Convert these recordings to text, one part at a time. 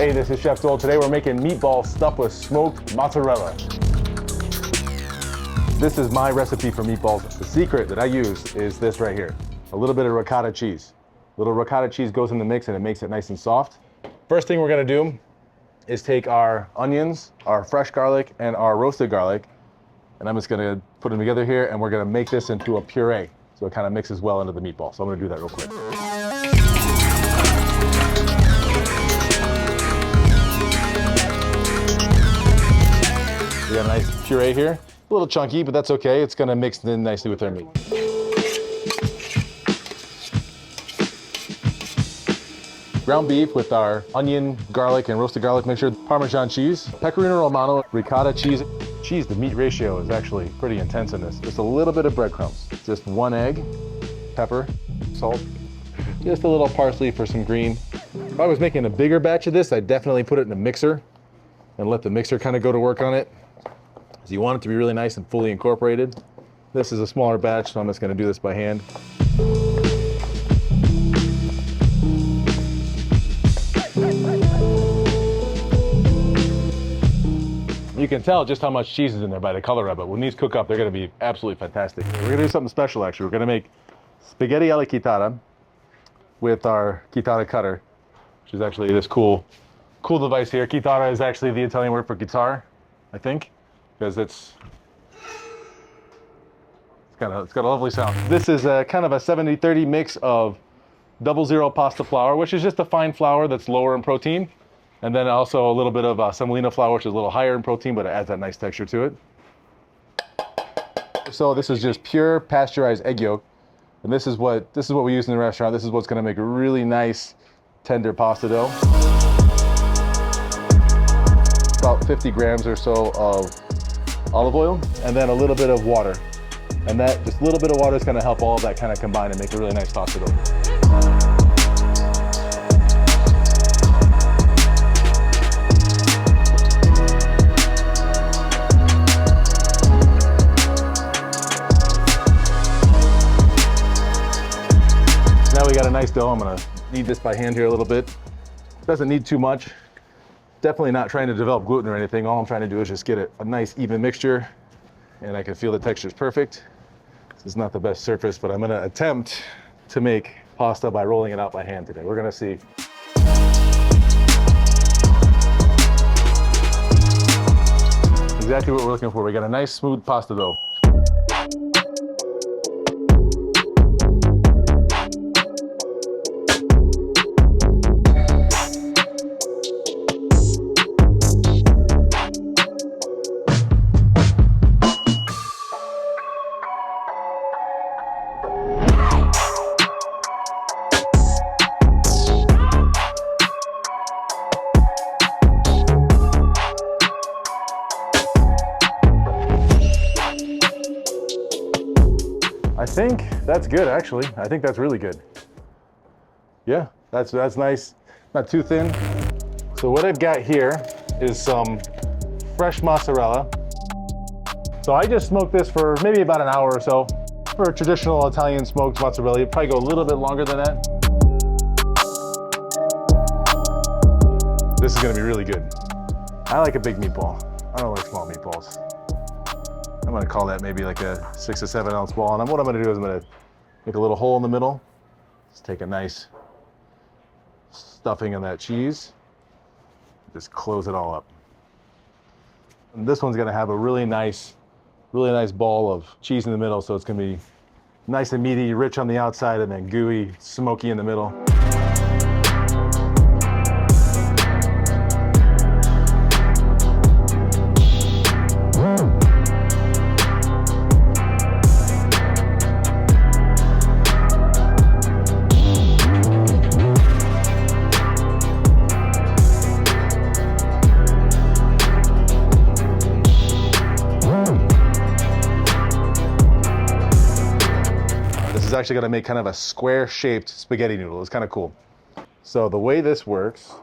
Hey, this is Chef Joel. Today we're making meatballs stuffed with smoked mozzarella. This is my recipe for meatballs. The secret that I use is this right here. A little bit of ricotta cheese. A little ricotta cheese goes in the mix and it makes it nice and soft. First thing we're gonna do is take our onions, our fresh garlic, and our roasted garlic, and I'm just gonna put them together here, and we're gonna make this into a puree, so it kind of mixes well into the meatball. So I'm gonna do that real quick. We got a nice puree here. A little chunky, but that's okay. It's gonna mix in nicely with our meat. Ground beef with our onion, garlic, and roasted garlic mixture, Parmesan cheese, Pecorino Romano, ricotta cheese. Geez, the meat ratio is actually pretty intense in this. Just a little bit of breadcrumbs. Just 1 egg, pepper, salt, just a little parsley for some green. If I was making a bigger batch of this, I'd definitely put it in a mixer and let the mixer kind of go to work on it. So you want it to be really nice and fully incorporated. This is a smaller batch, so I'm just gonna do this by hand. You can tell just how much cheese is in there by the color of it. When these cook up, they're gonna be absolutely fantastic. We're gonna do something special actually. We're gonna make spaghetti alla chitarra with our chitarra cutter, which is actually this cool device here. Chitarra is actually the Italian word for guitar, I think, because it's got a lovely sound. This is a kind of a 70-30 mix of 00 pasta flour, which is just a fine flour that's lower in protein. And then also a little bit of semolina flour, which is a little higher in protein, but it adds that nice texture to it. So this is just pure pasteurized egg yolk. And this is what we use in the restaurant. This is what's gonna make a really nice, tender pasta dough. About 50 grams or so of olive oil, and then a little bit of water. And that, just a little bit of water is gonna help all of that kind of combine and make a really nice pasta dough. Now we got a nice dough. I'm gonna knead this by hand here a little bit. Doesn't need too much. Definitely not trying to develop gluten or anything. All I'm trying to do is just get a nice even mixture, and I can feel the texture is perfect. This is not the best surface, but I'm gonna attempt to make pasta by rolling it out by hand today. We're gonna see. Exactly what we're looking for. We got a nice smooth pasta dough. I think that's good, actually. I think that's really good. Yeah, that's nice. Not too thin. So what I've got here is some fresh mozzarella. So I just smoked this for maybe about an hour or so. For a traditional Italian smoked mozzarella, you'd probably go a little bit longer than that. This is gonna be really good. I like a big meatball. I don't like small meatballs. I'm gonna call that maybe like a 6 to 7 ounce ball. And what I'm gonna do is I'm gonna make a little hole in the middle. Just take a nice stuffing of that cheese. Just close it all up. And this one's gonna have a really nice ball of cheese in the middle. So it's gonna be nice and meaty, rich on the outside, and then gooey, smoky in the middle. Is actually going to make kind of a square shaped spaghetti noodle. It's kind of cool. So the way this works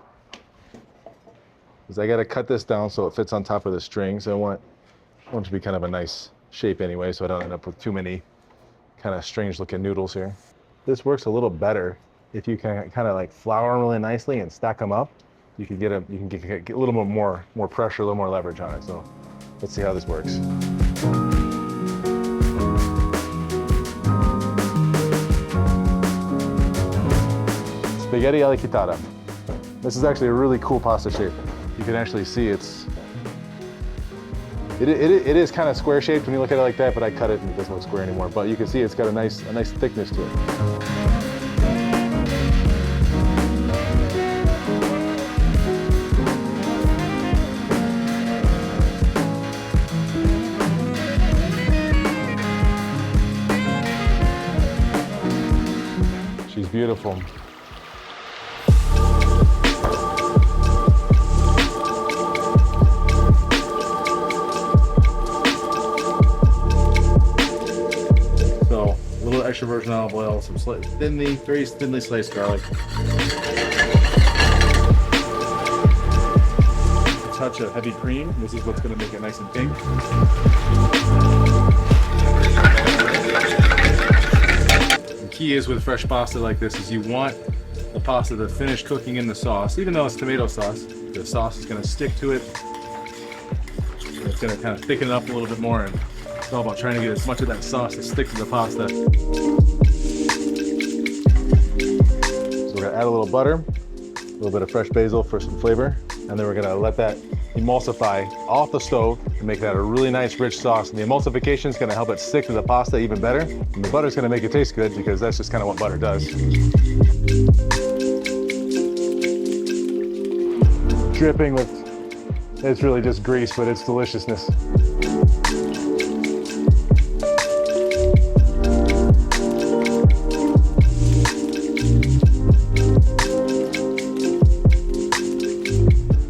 is I got to cut this down so it fits on top of the string. So I want it to be kind of a nice shape anyway, so I don't end up with too many kind of strange looking noodles here. This works a little better if you can kind of like flour them really nicely and stack them up. you can get a little more pressure, a little more leverage on it. So let's see how this works. Spaghetti alla chitarra. This is actually a really cool pasta shape. You can actually see it is kind of square shaped when you look at it like that, but I cut it and it doesn't look square anymore. But you can see it's got a nice thickness to it. She's beautiful. Extra virgin olive oil, some very thinly sliced garlic, a touch of heavy cream. This is what's going to make it nice and pink. The key is with fresh pasta like this is you want the pasta to finish cooking in the sauce. Even though it's tomato sauce, the sauce is going to stick to it. It's going to kind of thicken it up a little bit more. And it's all about trying to get as much of that sauce to stick to the pasta. So we're gonna add a little butter, a little bit of fresh basil for some flavor, and then we're gonna let that emulsify off the stove and make that a really nice rich sauce. And the emulsification is gonna help it stick to the pasta even better. And the butter's gonna make it taste good because that's just kind of what butter does. Dripping with, it's really just grease, but it's deliciousness.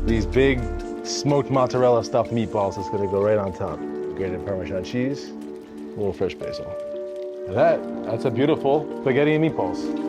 These big smoked mozzarella stuffed meatballs is gonna go right on top. Grated Parmesan cheese, a little fresh basil. And that's a beautiful spaghetti and meatballs.